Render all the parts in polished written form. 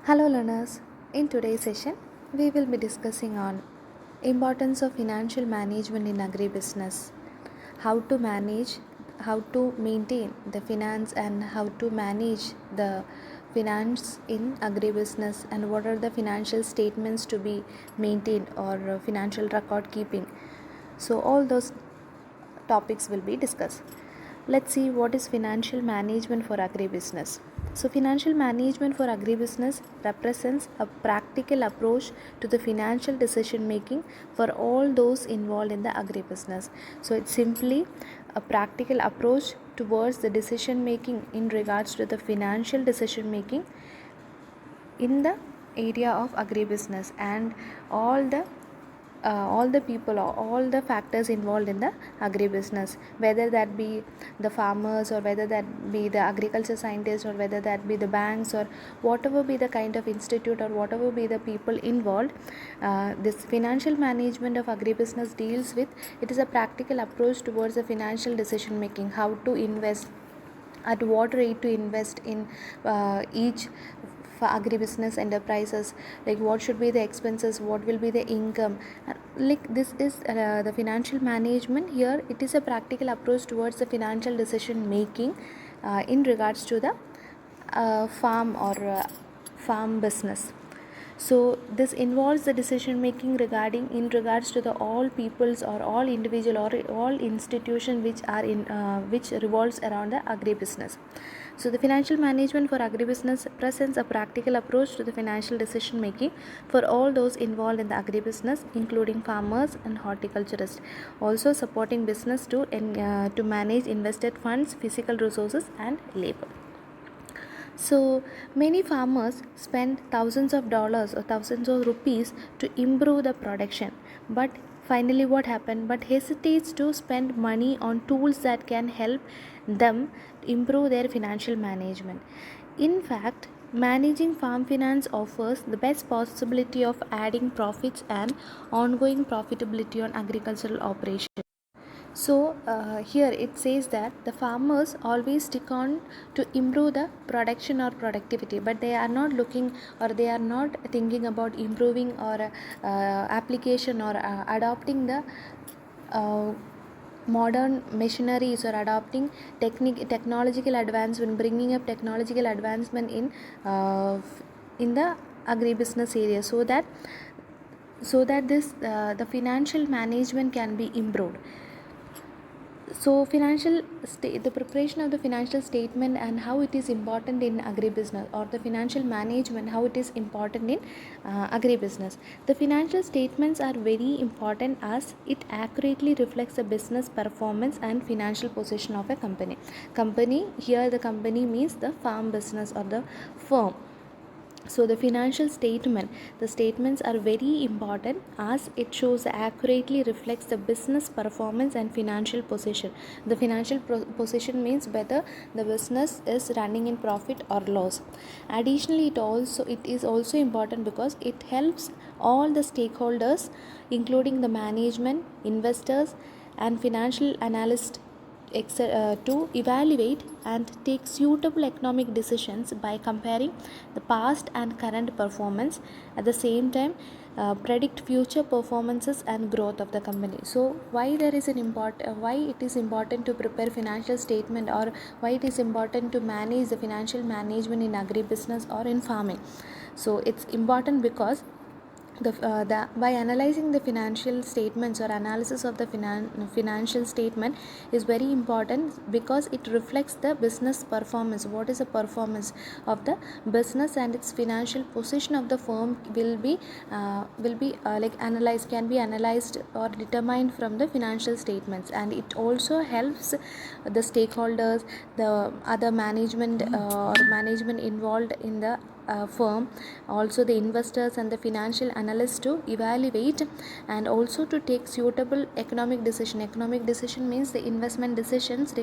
Hello learners. In today's session, we will be discussing on importance of financial management in agribusiness, how to manage, how to maintain the finance and how to manage the finance in agribusiness and what are the financial statements to be maintained or financial record keeping. So all those topics will be discussed. Let's see what is financial management for agribusiness. So, financial management for agribusiness represents a practical approach to the financial decision making for all those involved in the agribusiness. So, it's simply a practical approach towards the decision making in regards to the financial decision making in the area of agribusiness and all the all the people or all the factors involved in the agribusiness, whether that be the farmers or whether that be the agriculture scientists or whether that be the banks or whatever be the kind of institute or whatever be the people involved. This financial management of agribusiness deals with it is a practical approach towards the financial decision making, how to invest, at what rate to invest in each for agribusiness enterprises, like what should be the expenses, what will be the income. Like this is the financial management. Here it is a practical approach towards the financial decision making in regards to the farm or farm business. So this involves the decision making regarding in regards to the all peoples or all individual or all institution which are in which revolves around the agribusiness. So the financial management for agribusiness presents a practical approach to the financial decision making for all those involved in the agribusiness, including farmers and horticulturists, also supporting business to manage invested funds, physical resources and labor. So many farmers spend thousands of dollars or thousands of rupees to improve the production, but finally what happened, but hesitates to spend money on tools that can help them improve their financial management. In fact, managing farm finance offers the best possibility of adding profits and ongoing profitability on agricultural operations. So here it says that the farmers always stick on to improve the production or productivity, but they are not looking or they are not thinking about improving or application or adopting the uh, modern machineries or adopting technological advancement, bringing up technological advancement in the agribusiness area, so that this the financial management can be improved. So the preparation of the financial statement and how it is important in agribusiness, or the financial management how it is important in agribusiness. The financial statements are very important as it accurately reflects the business performance and financial position of a company. Here the company means the farm business or the firm. So the financial statement, the statements are very important as it shows accurately reflects the business performance and financial position. The financial position means whether the business is running in profit or loss. Additionally, it is also important because it helps all the stakeholders, including the management, investors and financial analysts, to evaluate and take suitable economic decisions by comparing the past and current performance. At the same time, predict future performances and growth of the company. So why there is an why it is important to prepare financial statement, or why it is important to manage the financial management in agribusiness or in farming. So it's important because by analyzing the financial statements or analysis of the financial statement is very important because it reflects the business performance. What is the performance of the business and its financial position of the firm will be can be analyzed or determined from the financial statements. And it also helps the stakeholders, the other management or management involved in the firm, also the investors and the financial analysts to evaluate and also to take suitable economic decision means the investment decisions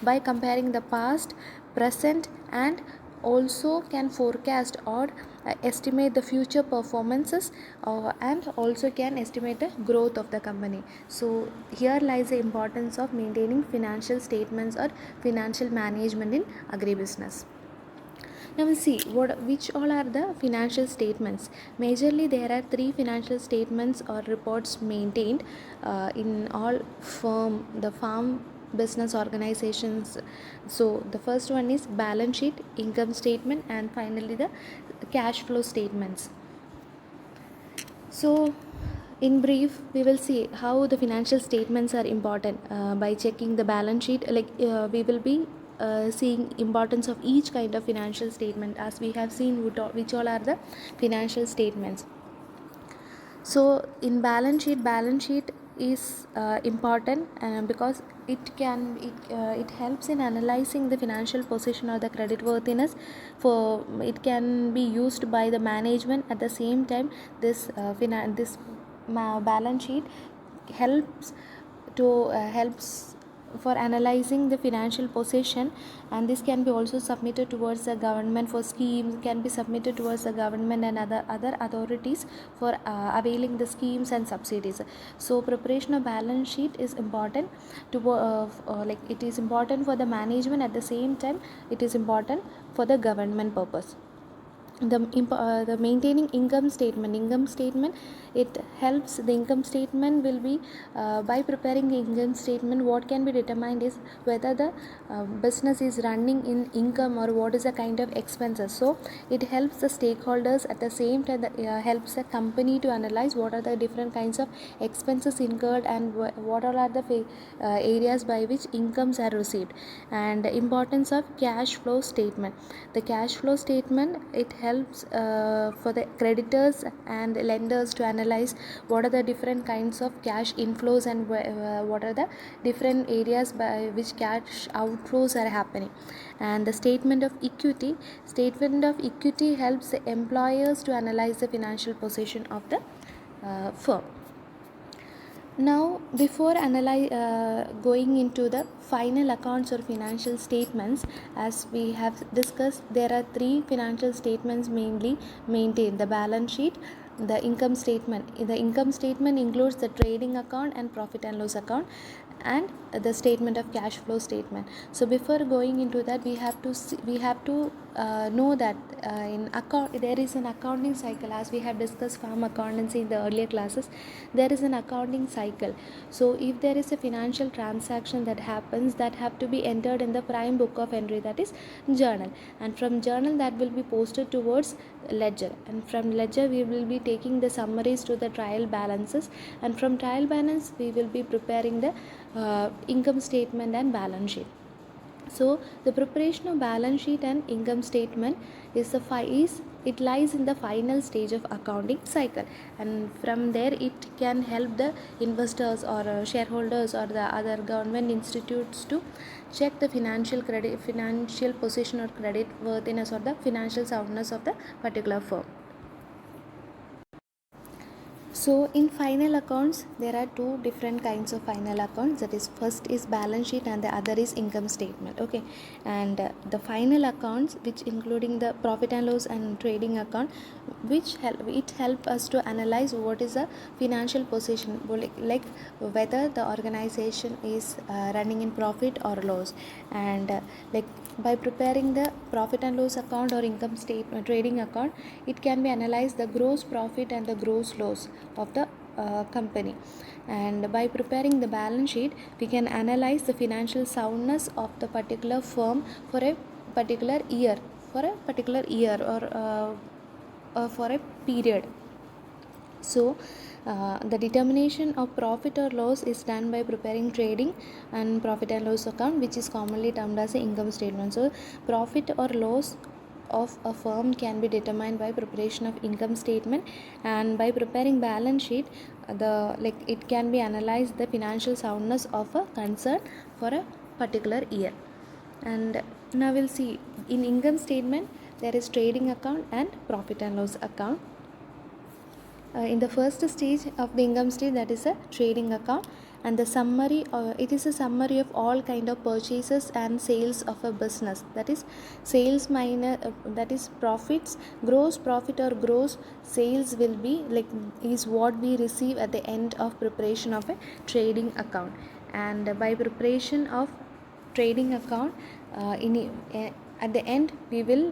by comparing the past, present and also can forecast or estimate the future performances and also can estimate the growth of the company. So here lies the importance of maintaining financial statements or financial management in agribusiness. Now we'll see which all are the financial statements. Majorly there are three financial statements or reports maintained in all the farm business organizations. So the first one is balance sheet, income statement, and finally the cash flow statements. So in brief, we will see how the financial statements are important by checking the balance sheet. We will be seeing importance of each kind of financial statement, as we have seen which all are the financial statements. So in balance sheet is important because it helps in analyzing the financial position or the credit worthiness. For it can be used by the management. At the same time, this balance sheet helps for analyzing the financial position, and this can be also submitted towards the government for schemes, can be submitted towards the government and other authorities for availing the schemes and subsidies. So preparation of balance sheet is important it is important for the management. At the same time, it is important for the government purpose. The maintaining income statement, it helps. The income statement will be by preparing the income statement, what can be determined is whether the business is running in income or what is the kind of expenses. So it helps the stakeholders. At the same time, helps the company to analyze what are the different kinds of expenses incurred and what all are the areas by which incomes are received. And the importance of cash flow statement. The cash flow statement, it helps for the creditors and lenders to analyze what are the different kinds of cash inflows and what are the different areas by which cash outflows are happening. And the statement of equity helps the employers to analyze the financial position of the firm. Now, before going into the final accounts or financial statements, as we have discussed, there are three financial statements mainly maintained: the balance sheet, the income statement. The income statement includes the trading account and profit and loss account, and the statement of cash flow statement. So before going into that, we have to know that there is an accounting cycle. As we have discussed farm accountancy in the earlier classes, there is an accounting cycle. So if there is a financial transaction that happens, that have to be entered in the prime book of entry, that is journal, and from journal that will be posted towards ledger, and from ledger we will be taking the summaries to the trial balances, and from trial balance we will be preparing the income statement and balance sheet. So the preparation of balance sheet and income statement it lies in the final stage of accounting cycle, and from there it can help the investors or shareholders or the other government institutes to check the financial position or credit worthiness or the financial soundness of the particular firm. So in final accounts, there are two different kinds of final accounts. That is, first is balance sheet and the other is income statement. Okay, and the final accounts, which including the profit and loss and trading account, which help us to analyze what is the financial position, like whether the organization is running in profit or loss, and by preparing the profit and loss account or income statement trading account, it can be analyzed the gross profit and the gross loss of the company. And by preparing the balance sheet, we can analyze the financial soundness of the particular firm for a particular year or for a period. So the determination of profit or loss is done by preparing trading and profit and loss account, which is commonly termed as the income statement. So profit or loss of a firm can be determined by preparation of income statement, and by preparing balance sheet, it can be analyzed the financial soundness of a concern for a particular year. And now we'll see, in income statement there is trading account and profit and loss account. In the first stage of the income stage, that is a trading account, and the summary it is a summary of all kind of purchases and sales of a business. That is sales minus that is profits, gross profit or gross sales will be is what we receive at the end of preparation of a trading account. And by preparation of trading account, at the end we will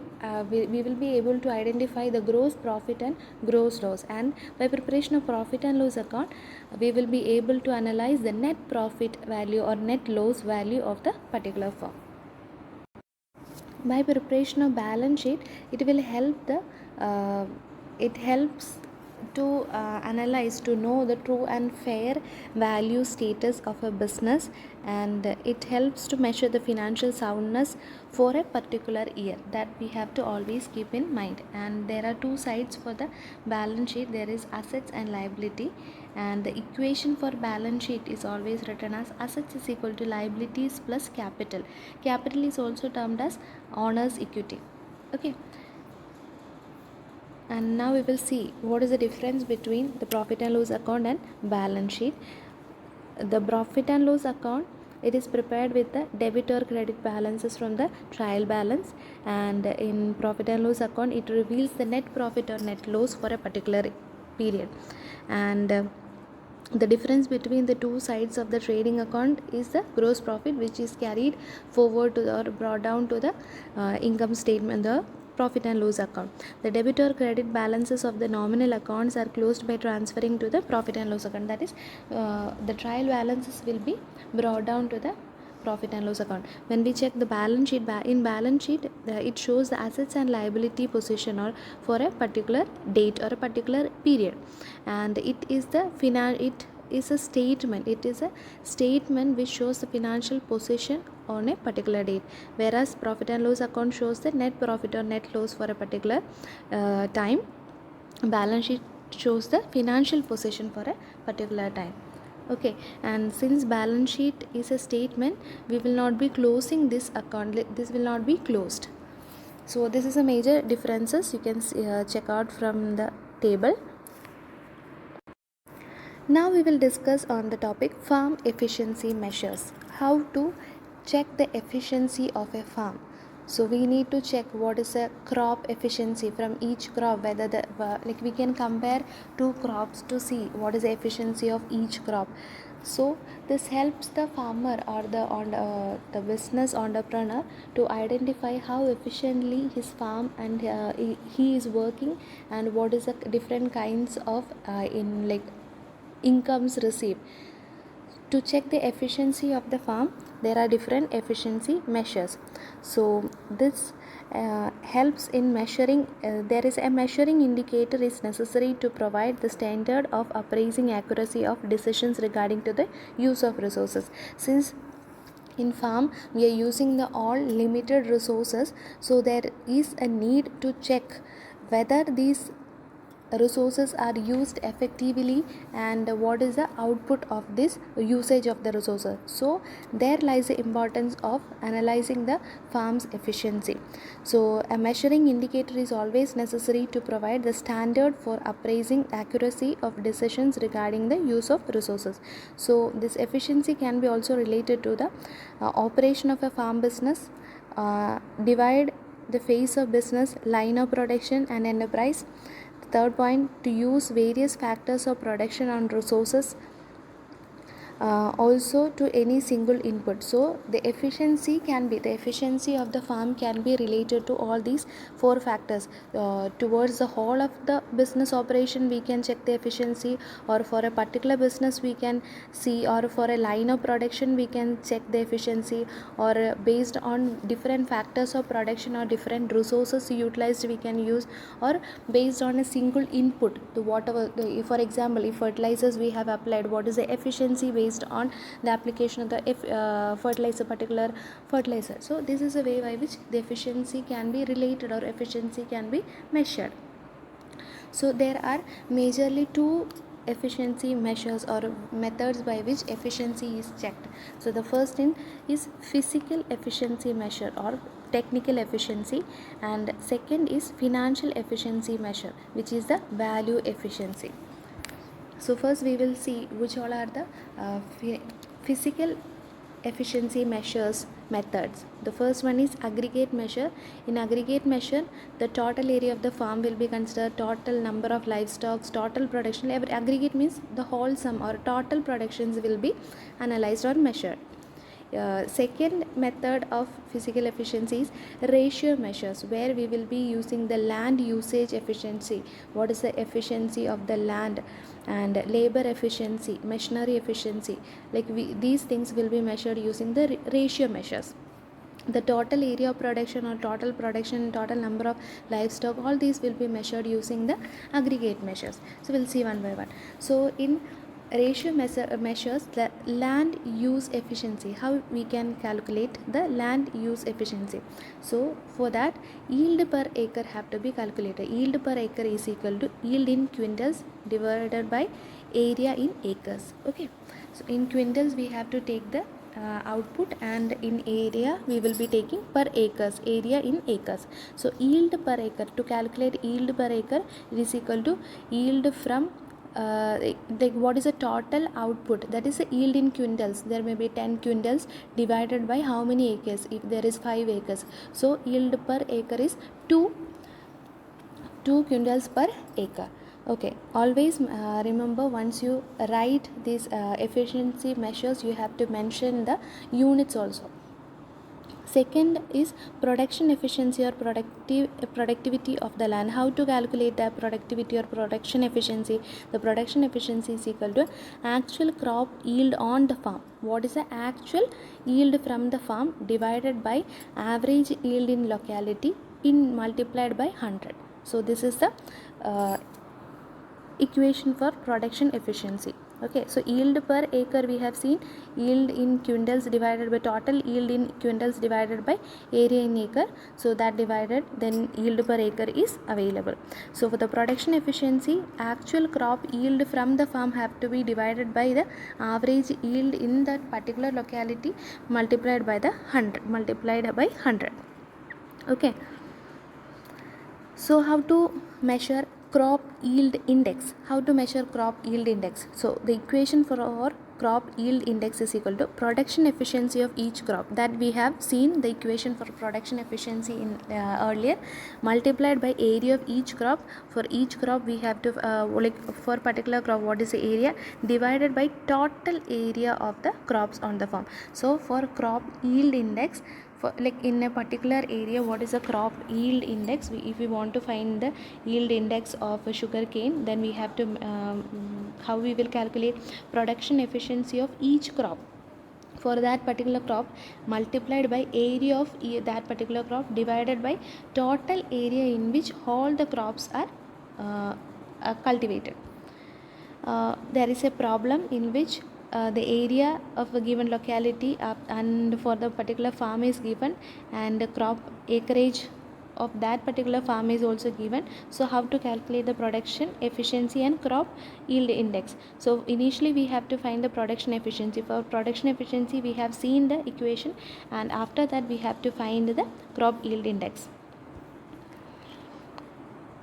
be able to identify the gross profit and gross loss, and by preparation of profit and loss account we will be able to analyze the net profit value or net loss value of the particular firm. By preparation of balance sheet, it will help the it helps to analyze, to know the true and fair value status of a business, and it helps to measure the financial soundness for a particular year. That we have to always keep in mind. And there are two sides for the balance sheet. There is assets and liability, and the equation for balance sheet is always written as assets is equal to liabilities plus capital. Capital is also termed as owner's equity. Okay, and now we will see what is the difference between the profit and loss account and balance sheet. The profit and loss account, it is prepared with the debit or credit balances from the trial balance, and in profit and loss account it reveals the net profit or net loss for a particular period. And the difference between the two sides of the trading account is the gross profit, which is carried forward to the, or brought down to the income statement, the profit and loss account. The debit or credit balances of the nominal accounts are closed by transferring to the profit and loss account. That is, the trial balances will be brought down to the profit and loss account. When we check the balance sheet, in balance sheet it shows the assets and liability position or for a particular date or a particular period, and it is a statement which shows the financial position on a particular date, whereas profit and loss account shows the net profit or net loss for a particular time. Balance sheet shows the financial position for a particular time. Okay, and since balance sheet is a statement, we will not be closing this account. This will not be closed. So this is a major differences you can check out from the table. Now we will discuss on the topic farm efficiency measures. How to check the efficiency of a farm. So we need to check what is a crop efficiency from each crop, whether the like we can compare two crops to see what is the efficiency of each crop. So this helps the farmer or the business entrepreneur to identify how efficiently his farm and he is working, and what is the different kinds of incomes received. To check the efficiency of the farm, there are different efficiency measures. So this helps in measuring. There is a measuring indicator is necessary to provide the standard of appraising accuracy of decisions regarding to the use of resources. Since in farm we are using the all limited resources, so there is a need to check whether these resources are used effectively and what is the output of this usage of the resources. So there lies the importance of analyzing the farm's efficiency. So a measuring indicator is always necessary to provide the standard for appraising accuracy of decisions regarding the use of resources. So this efficiency can be also related to the operation of a farm business. Divide the phase of business, line of production and enterprise. Third point, to use various factors of production and resources also to any single input. So the efficiency of the farm can be related to all these four factors. Towards the whole of the business operation we can check the efficiency, or for a particular business we can see, or for a line of production we can check the efficiency, or based on different factors of production or different resources utilized we can use, or based on a single input, for example, if fertilizers we have applied, what is the efficiency based on the application of the particular fertilizer. So this is a way by which the efficiency can be related or efficiency can be measured. So there are majorly two efficiency measures or methods by which efficiency is checked. So the first thing is physical efficiency measure or technical efficiency, and second is financial efficiency measure, which is the value efficiency. So first we will see which all are the physical efficiency measures methods. The first one is aggregate measure. In aggregate measure, the total area of the farm will be considered, total number of livestock, total production. Aggregate means the whole sum or total productions will be analyzed or measured. Second method of physical efficiency is ratio measures, where we will be using the land usage efficiency. What is the efficiency of the land, and labor efficiency, machinery efficiency, like these things will be measured using the ratio measures. The total area of production or total production, total number of livestock, all these will be measured using the aggregate measures. So we'll see one by one. So in ratio measures the land use efficiency, how we can calculate the land use efficiency. So for that, yield per acre have to be calculated. Yield per acre is equal to yield in quintals divided by area in acres. Okay, so in quintals we have to take the output, and in area we will be taking per acres, area in acres. So yield per acre, to calculate yield per acre, it is equal to yield from what is the total output, that is the yield in quintals. There may be 10 quintals divided by how many acres, if there is 5 acres. So yield per acre is 2 quintals per acre. Okay, always remember, once you write these efficiency measures, you have to mention the units also. Second is production efficiency or productivity of the land. How to calculate the productivity or production efficiency? The production efficiency is equal to actual crop yield on the farm. What is the actual yield from the farm divided by average yield in locality in multiplied by 100. So this is the equation for production efficiency. Okay, so yield per acre we have seen, yield in quintals divided by total yield in quintals divided by area in acre. So that divided, then yield per acre is available. So for the production efficiency, actual crop yield from the farm have to be divided by the average yield in that particular locality multiplied by the 100. Okay, so how to measure crop yield index? How to measure crop yield index? So the equation for our crop yield index is equal to production efficiency of each crop, that we have seen the equation for production efficiency in earlier, multiplied by area of each crop. For each crop we have to like for particular crop, what is the area, divided by total area of the crops on the farm. So for crop yield index, for like in a particular area, what is the crop yield index? If we want to find the yield index of a sugar cane, then we have to how we will calculate production efficiency of each crop for that particular crop, multiplied by area of that particular crop divided by total area in which all the crops are cultivated. There is a problem in which the area of a given locality and for the particular farm is given, and the crop acreage of that particular farm is also given. So how to calculate the production efficiency and crop yield index? So initially we have to find the production efficiency. For production efficiency we have seen the equation, and after that we have to find the crop yield index.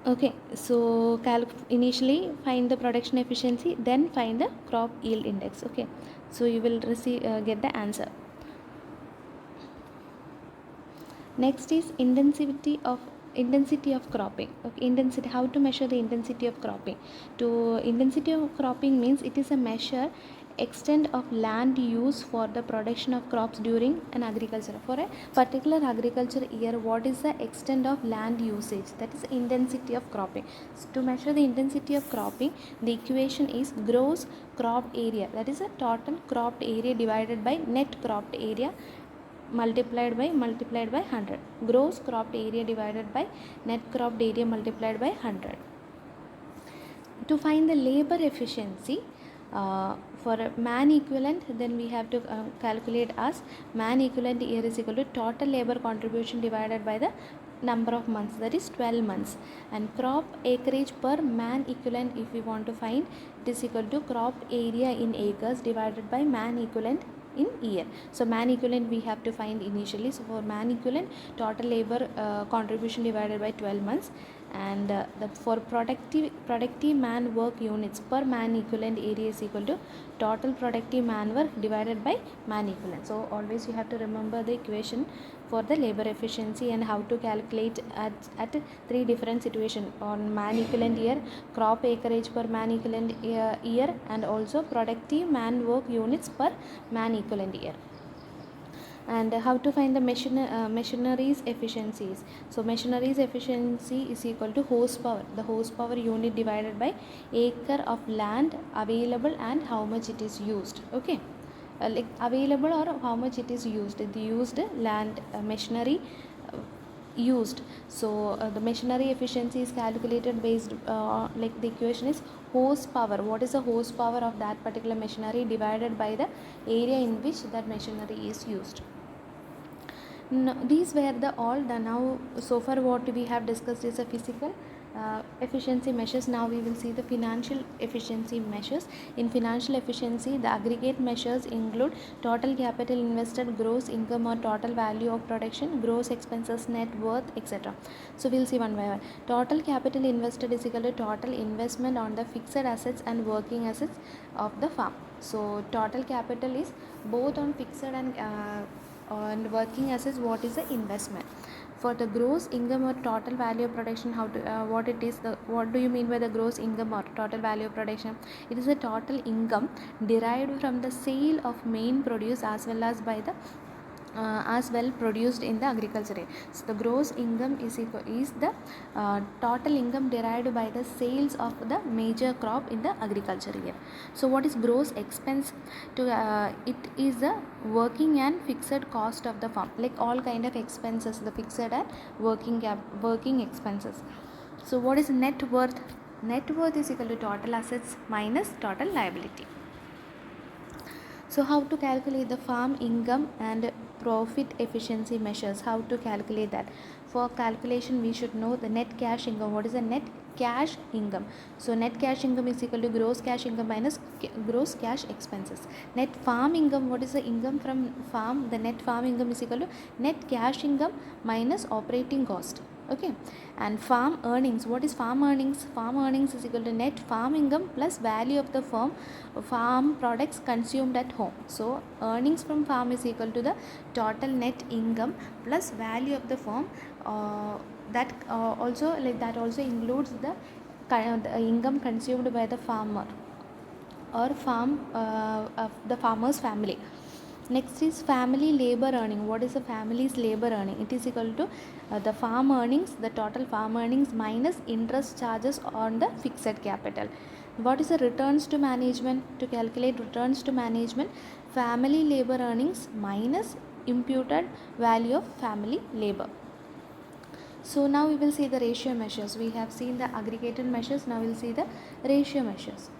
Okay, so initially find the production efficiency, then find the crop yield index. Okay, so you will get the answer. Next is intensity of cropping. Okay, intensity, how to measure the intensity of cropping? To intensity of cropping means it is a measure extent of land use for the production of crops during an agriculture. For a particular agriculture year, what is the extent of land usage? That is intensity of cropping. So to measure the intensity of cropping, the equation is gross cropped area, that is a total cropped area divided by net cropped area multiplied by 100. Gross cropped area divided by net cropped area multiplied by 100. To find the labor efficiency for a man equivalent, then we have to calculate as man equivalent year is equal to total labor contribution divided by the number of months, that is 12 months. And crop acreage per man equivalent, if we want to find, it is equal to crop area in acres divided by man equivalent in year. So man equivalent we have to find initially. So for man equivalent, total labor contribution divided by 12 months, and for productive man work units per man equivalent area is equal to total productive man work divided by man equivalent. So always you have to remember the equation for the labor efficiency and how to calculate at three different situations: on man equivalent year, crop acreage per man equivalent year, and also productive man work units per man equivalent year. And how to find the machinery's efficiencies. So machinery's efficiency is equal to horsepower, the horsepower unit divided by acre of land available and how much it is used. Okay, like available or how much it is used, the used land machinery used. So the machinery efficiency is calculated based like the equation is horsepower, what is the horsepower of that particular machinery divided by the area in which that machinery is used. No, these were the all the now so far what we have discussed is a physical efficiency measures. Now we will see the financial efficiency measures. In financial efficiency, the aggregate measures include total capital invested, gross income or total value of production, gross expenses, net worth, etc. So we'll see one by one. Total capital invested is equal to total investment on the fixed assets and working assets of the farm. So total capital is both on fixed and working assets. What is the investment? For the gross income or total value of production, how to what it is, the what do you mean by the gross income or total value of production? It is the total income derived from the sale of main produce as well as by the as well produced in the agriculture area. So the gross income is the total income derived by the sales of the major crop in the agriculture year. So what is gross expense? To it is the working and fixed cost of the farm, like all kind of expenses, the fixed and working expenses. So what is net worth? Net worth is equal to total assets minus total liability. So how to calculate the farm income and profit efficiency measures? How to calculate that? For calculation we should know the net cash income. What is the net cash income? So net cash income is equal to gross cash income minus gross cash expenses. Net farm income, what is the income from farm? The net farm income is equal to net cash income minus operating cost. Okay, and farm earnings, what is farm earnings? Farm earnings is equal to net farm income plus value of the farm products consumed at home. So earnings from farm is equal to the total net income plus value of the farm. That also like that also includes the income consumed by the farmer or of the farmer's family. Next is family labor earning. What is the family's labor earning? It is equal to the farm earnings, the total farm earnings minus interest charges on the fixed capital. What is the returns to management? To calculate returns to management, family labor earnings minus imputed value of family labor. So now we will see the ratio measures. We have seen the aggregated measures. Now we will see the ratio measures.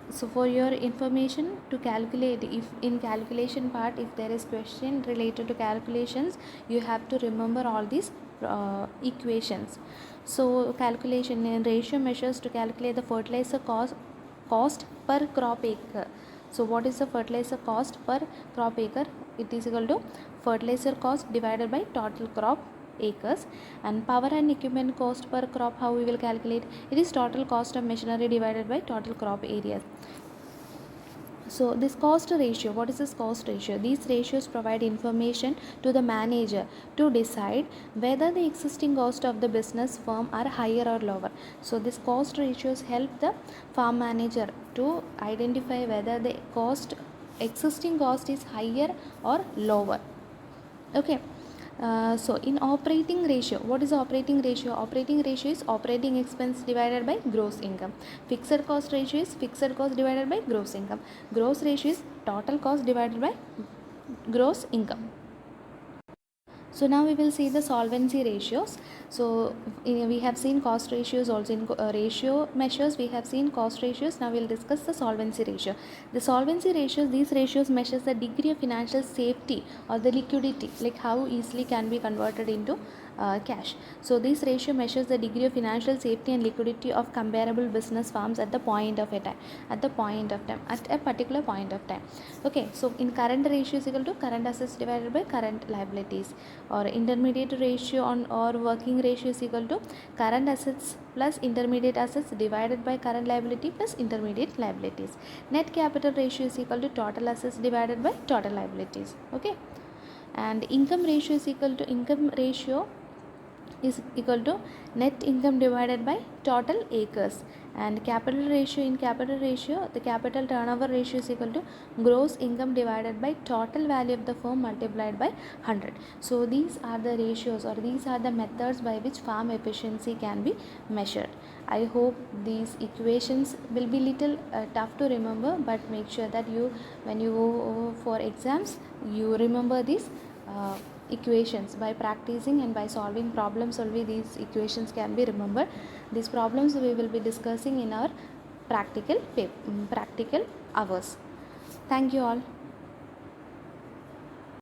So for your information, to calculate, if in calculation part, if there is question related to calculations, you have to remember all these equations. So calculation and ratio measures to calculate the fertilizer cost per crop acre. So what is the fertilizer cost per crop acre? It is equal to fertilizer cost divided by total crop acres. And power and equipment cost per crop, how we will calculate? It is total cost of machinery divided by total crop areas. So this cost ratio, what is this cost ratio? These ratios provide information to the manager to decide whether the existing cost of the business firm are higher or lower. So this cost ratios help the farm manager to identify whether the existing cost is higher or lower. Okay. So in operating ratio, what is operating ratio? Operating ratio is operating expense divided by gross income. Fixed cost ratio is fixed cost divided by gross income. Gross ratio is total cost divided by gross income. So now we will see the solvency ratios. So we have seen cost ratios also in ratio measures. We have seen cost ratios. Now we will discuss the solvency ratio. The solvency ratios, these ratios measures the degree of financial safety or the liquidity, like how easily can be converted into cash. So this ratio measures the degree of financial safety and liquidity of comparable business firms at the point of a time, at a particular point of time. Okay, so in current ratio is equal to current assets divided by current liabilities, or intermediate ratio or working ratio is equal to current assets plus intermediate assets divided by current liability plus intermediate liabilities. Net capital ratio is equal to total assets divided by total liabilities. Okay, and income ratio is equal to income ratio is equal to net income divided by total acres, and capital ratio, in capital ratio the capital turnover ratio is equal to gross income divided by total value of the firm multiplied by 100. So these are the ratios, or these are the methods by which farm efficiency can be measured. I hope these equations will be little tough to remember, but make sure that you, when you go for exams, you remember these equations. By practicing and by solving problems only these equations can be remembered. These problems we will be discussing in our practical hours. Thank you all.